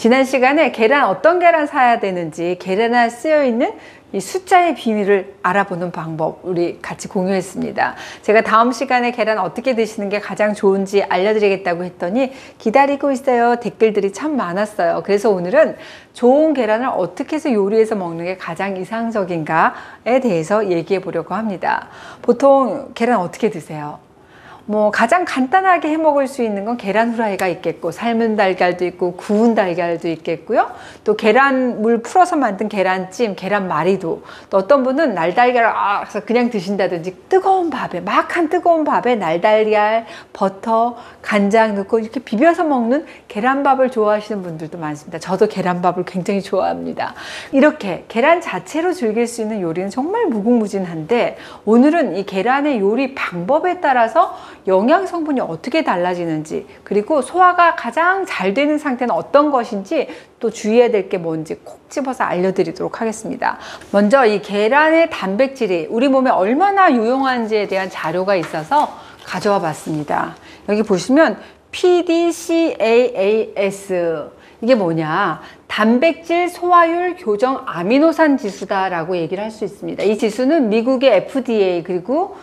지난 시간에 계란 어떤 계란 사야 되는지 계란에 쓰여있는 이 숫자의 비밀을 알아보는 방법 우리 같이 공유했습니다. 제가 다음 시간에 계란 어떻게 드시는 게 가장 좋은지 알려드리겠다고 했더니 기다리고 있어요. 댓글들이 참 많았어요. 그래서 오늘은 좋은 계란을 어떻게 해서 요리해서 먹는 게 가장 이상적인가에 대해서 얘기해 보려고 합니다. 보통 계란 어떻게 드세요? 가장 간단하게 해 먹을 수 있는 건 계란 후라이가 있겠고, 삶은 달걀도 있고, 구운 달걀도 있겠고요. 또 계란물 풀어서 만든 계란찜, 계란말이도. 또 어떤 분은 날달걀을 그냥 드신다든지 뜨거운 밥에, 막한 뜨거운 밥에 날달걀, 버터, 간장 넣고 이렇게 비벼서 먹는 계란밥을 좋아하시는 분들도 많습니다. 저도 계란밥을 굉장히 좋아합니다. 이렇게 계란 자체로 즐길 수 있는 요리는 정말 무궁무진한데, 오늘은 이 계란의 요리 방법에 따라서 영양 성분이 어떻게 달라지는지, 그리고 소화가 가장 잘 되는 상태는 어떤 것인지, 또 주의해야 될 게 뭔지 콕 집어서 알려드리도록 하겠습니다. 먼저 이 계란의 단백질이 우리 몸에 얼마나 유용한지에 대한 자료가 있어서 가져와 봤습니다. 여기 보시면 PDCAAS, 이게 뭐냐, 단백질 소화율 교정 아미노산 지수다라고 얘기를 할 수 있습니다. 이 지수는 미국의 FDA 그리고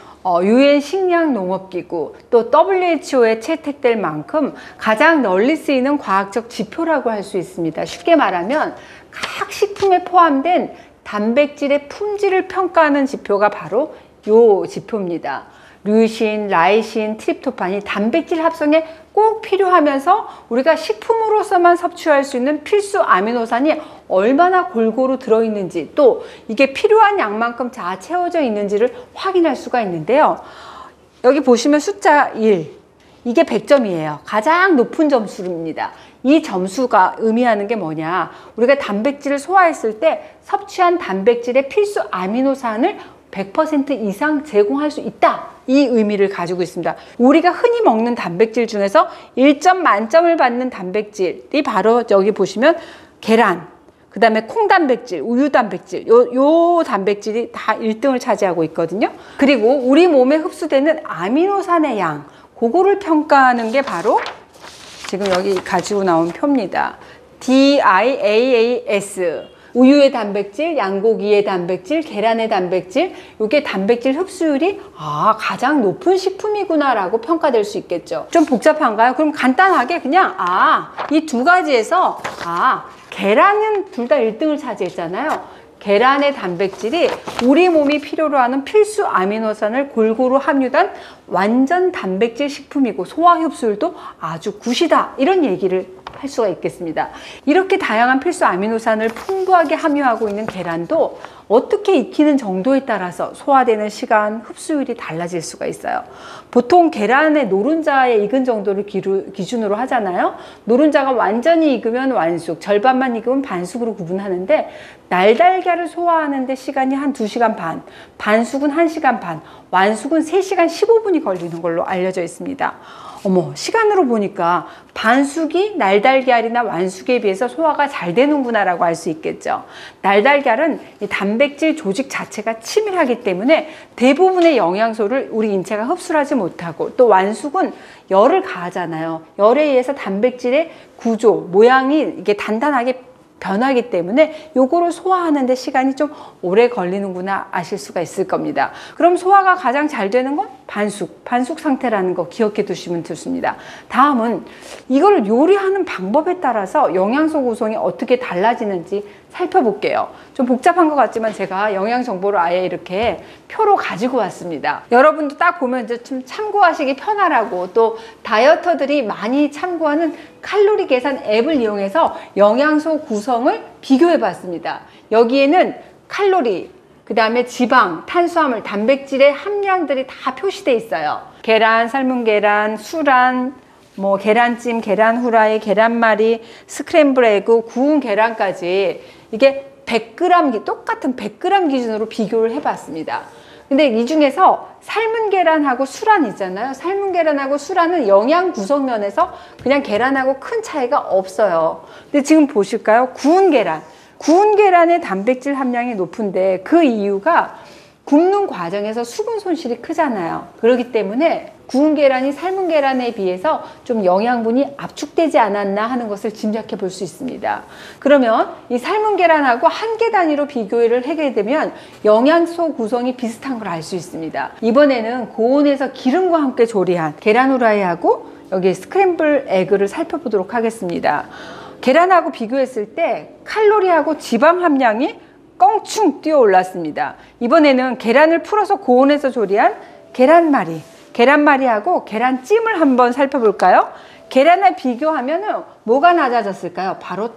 UN 식량농업기구 또 WHO에 채택될 만큼 가장 널리 쓰이는 과학적 지표라고 할 수 있습니다. 쉽게 말하면 각 식품에 포함된 단백질의 품질을 평가하는 지표가 바로 이 지표입니다. 류신, 라이신, 트립토판이 단백질 합성에 꼭 필요하면서 우리가 식품으로서만 섭취할 수 있는 필수 아미노산이 얼마나 골고루 들어있는지, 또 이게 필요한 양만큼 다 채워져 있는지를 확인할 수가 있는데요. 여기 보시면 숫자 1, 이게 100점이에요. 가장 높은 점수입니다. 이 점수가 의미하는 게 뭐냐, 우리가 단백질을 소화했을 때 섭취한 단백질의 필수 아미노산을 100% 이상 제공할 수 있다, 이 의미를 가지고 있습니다. 우리가 흔히 먹는 단백질 중에서 1점 만점을 받는 단백질이 바로 여기 보시면 계란, 그 다음에 콩단백질, 우유단백질, 요 단백질이 다 1등을 차지하고 있거든요. 그리고 우리 몸에 흡수되는 아미노산의 양, 그거를 평가하는 게 바로 지금 여기 가지고 나온 표입니다. DIAAS. 우유의 단백질, 양고기의 단백질, 계란의 단백질, 이게 단백질 흡수율이 가장 높은 식품이구나 라고 평가될 수 있겠죠. 좀 복잡한가요? 그럼 간단하게 그냥 이 두 가지에서 계란은 둘 다 1등을 차지했잖아요. 계란의 단백질이 우리 몸이 필요로 하는 필수 아미노산을 골고루 함유한 완전 단백질 식품이고 소화 흡수율도 아주 굿이다, 이런 얘기를 할 수가 있겠습니다. 이렇게 다양한 필수 아미노산을 풍부하게 함유하고 있는 계란도 어떻게 익히는 정도에 따라서 소화되는 시간, 흡수율이 달라질 수가 있어요. 보통 계란의 노른자에 익은 정도를 기준으로 하잖아요. 노른자가 완전히 익으면 완숙, 절반만 익으면 반숙으로 구분하는데, 날달걀을 소화하는데 시간이 한 2시간 반, 반숙은 1시간 반, 완숙은 3시간 15분이 걸리는 걸로 알려져 있습니다. 시간으로 보니까 반숙이 날달걀이나 완숙에 비해서 소화가 잘 되는구나 라고 알 수 있겠죠. 날달걀은 이 단백질 조직 자체가 치밀하기 때문에 대부분의 영양소를 우리 인체가 흡수를 하지 못하고, 또 완숙은 열을 가하잖아요. 열에 의해서 단백질의 구조, 모양이 이게 단단하게 변하기 때문에 요거를 소화하는 데 시간이 좀 오래 걸리는구나 아실 수가 있을 겁니다. 그럼 소화가 가장 잘 되는 건 반숙 상태라는 거 기억해 두시면 좋습니다. 다음은 이걸 요리하는 방법에 따라서 영양소 구성이 어떻게 달라지는지 살펴볼게요. 좀 복잡한 것 같지만 제가 영양 정보를 아예 이렇게 표로 가지고 왔습니다. 여러분도 딱 보면 이제 좀 참고하시기 편하라고, 또 다이어터들이 많이 참고하는 칼로리 계산 앱을 이용해서 영양소 구성을 비교해 봤습니다. 여기에는 칼로리, 그 다음에 지방, 탄수화물, 단백질의 함량들이 다 표시돼 있어요. 계란, 삶은 계란, 수란, 계란찜, 계란 후라이, 계란말이, 스크램블 에그, 구운 계란까지 이게 100g, 똑같은 100g 기준으로 비교를 해봤습니다. 근데 이 중에서 삶은 계란하고 수란 있잖아요. 삶은 계란하고 수란은 영양 구성 면에서 그냥 계란하고 큰 차이가 없어요. 근데 지금 보실까요? 구운 계란의 단백질 함량이 높은데, 그 이유가 굽는 과정에서 수분 손실이 크잖아요. 그렇기 때문에 구운 계란이 삶은 계란에 비해서 좀 영양분이 압축되지 않았나 하는 것을 짐작해 볼 수 있습니다. 그러면 이 삶은 계란하고 한 개 단위로 비교를 하게 되면 영양소 구성이 비슷한 걸 알 수 있습니다. 이번에는 고온에서 기름과 함께 조리한 계란 후라이하고 여기 스크램블 에그를 살펴보도록 하겠습니다. 계란하고 비교했을 때 칼로리하고 지방 함량이 껑충 뛰어 올랐습니다. 이번에는 계란을 풀어서 고온에서 조리한 계란말이하고 계란찜을 한번 살펴볼까요? 계란을 비교하면 뭐가 낮아졌을까요? 바로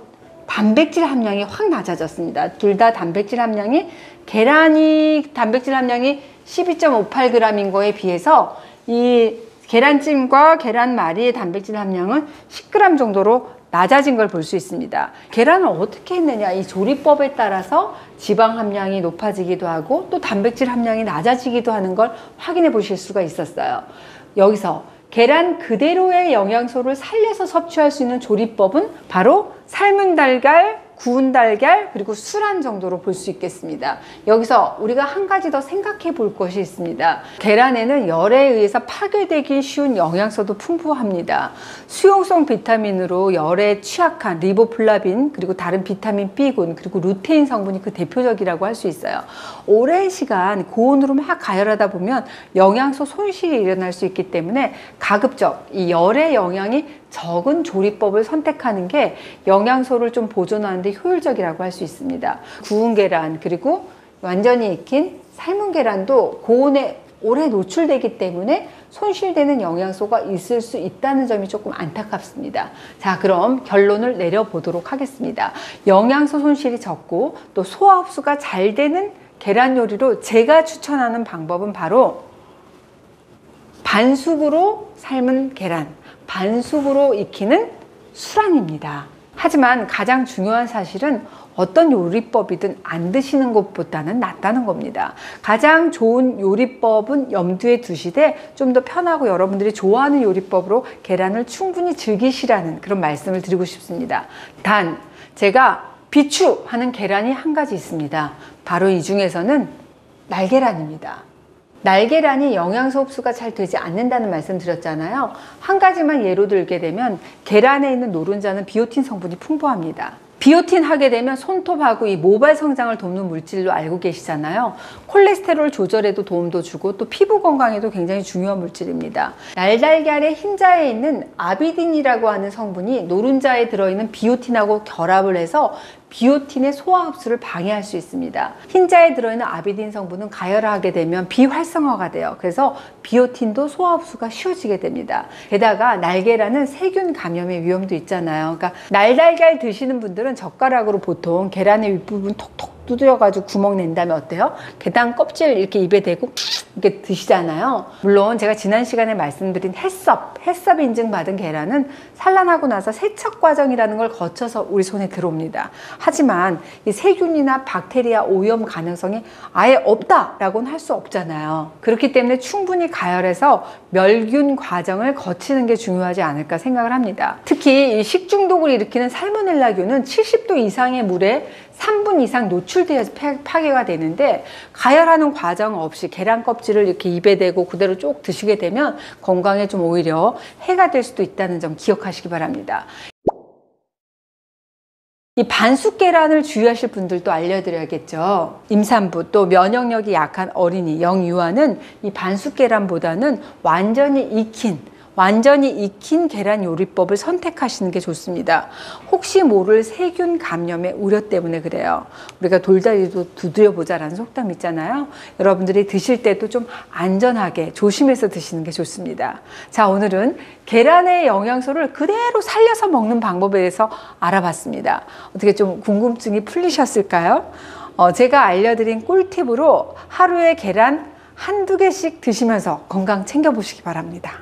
단백질 함량이 확 낮아졌습니다. 둘 다 단백질 함량이, 계란이 단백질 함량이 12.58g인 거에 비해서 이 계란찜과 계란말이의 단백질 함량은 10g 정도로 낮아진 걸 볼 수 있습니다. 계란을 어떻게 했느냐, 이 조리법에 따라서 지방 함량이 높아지기도 하고 또 단백질 함량이 낮아지기도 하는 걸 확인해 보실 수가 있었어요. 여기서 계란 그대로의 영양소를 살려서 섭취할 수 있는 조리법은 바로 삶은 달걀, 구운 달걀, 그리고 술안 정도로 볼 수 있겠습니다. 여기서 우리가 한 가지 더 생각해 볼 것이 있습니다. 계란에는 열에 의해서 파괴되기 쉬운 영양소도 풍부합니다. 수용성 비타민으로 열에 취약한 리보플라빈, 그리고 다른 비타민 B군, 그리고 루테인 성분이 그 대표적이라고 할 수 있어요. 오랜 시간 고온으로 막 가열하다 보면 영양소 손실이 일어날 수 있기 때문에 가급적 이 열의 영향이 적은 조리법을 선택하는 게 영양소를 좀 보존하는 데 효율적이라고 할 수 있습니다. 구운 계란, 그리고 완전히 익힌 삶은 계란도 고온에 오래 노출되기 때문에 손실되는 영양소가 있을 수 있다는 점이 조금 안타깝습니다. 자, 그럼 결론을 내려보도록 하겠습니다. 영양소 손실이 적고 또 소화 흡수가 잘 되는 계란 요리로 제가 추천하는 방법은 바로 반숙으로 삶은 계란, 반숙으로 익히는 술안입니다. 하지만 가장 중요한 사실은 어떤 요리법이든 안 드시는 것보다는 낫다는 겁니다. 가장 좋은 요리법은 염두에 두시되 좀 더 편하고 여러분들이 좋아하는 요리법으로 계란을 충분히 즐기시라는 그런 말씀을 드리고 싶습니다. 단, 제가 비추하는 계란이 한 가지 있습니다. 바로 이 중에서는 날계란입니다. 날계란이 영양소 흡수가 잘 되지 않는다는 말씀 드렸잖아요. 한 가지만 예로 들게 되면 계란에 있는 노른자는 비오틴 성분이 풍부합니다. 비오틴 하게 되면 손톱하고 이 모발 성장을 돕는 물질로 알고 계시잖아요. 콜레스테롤 조절에도 도움도 주고 또 피부 건강에도 굉장히 중요한 물질입니다. 날달걀의 흰자에 있는 아비딘이라고 하는 성분이 노른자에 들어있는 비오틴하고 결합을 해서 비오틴의 소화 흡수를 방해할 수 있습니다. 흰자에 들어있는 아비딘 성분은 가열하게 되면 비활성화가 돼요. 그래서 비오틴도 소화 흡수가 쉬워지게 됩니다. 게다가 날계란은 세균 감염의 위험도 있잖아요. 그러니까 날달걀 드시는 분들은 젓가락으로 보통 계란의 윗부분 톡톡 두드려가지고 구멍 낸 다음에 어때요? 계란 껍질 이렇게 입에 대고 이렇게 드시잖아요. 물론 제가 지난 시간에 말씀드린 햇섭 인증받은 계란은 산란하고 나서 세척 과정이라는 걸 거쳐서 우리 손에 들어옵니다. 하지만 이 세균이나 박테리아 오염 가능성이 아예 없다라고는 할 수 없잖아요. 그렇기 때문에 충분히 가열해서 멸균 과정을 거치는 게 중요하지 않을까 생각을 합니다. 특히 이 식중독을 일으키는 살모넬라균은 70도 이상의 물에 3분 이상 노출되어서 파괴가 되는데 가열하는 과정 없이 계란 껍질을 이렇게 입에 대고 그대로 쭉 드시게 되면 건강에 좀 오히려 해가 될 수도 있다는 점 기억하시기 바랍니다. 이 반숙 계란을 주의하실 분들도 알려드려야겠죠. 임산부 또 면역력이 약한 어린이, 영유아는 이 반숙 계란보다는 완전히 익힌 계란 요리법을 선택하시는 게 좋습니다. 혹시 모를 세균 감염의 우려 때문에 그래요. 우리가 돌다리도 두드려보자라는 속담 있잖아요. 여러분들이 드실 때도 좀 안전하게 조심해서 드시는 게 좋습니다. 자, 오늘은 계란의 영양소를 그대로 살려서 먹는 방법에 대해서 알아봤습니다. 어떻게 좀 궁금증이 풀리셨을까요? 제가 알려드린 꿀팁으로 하루에 계란 한두 개씩 드시면서 건강 챙겨보시기 바랍니다.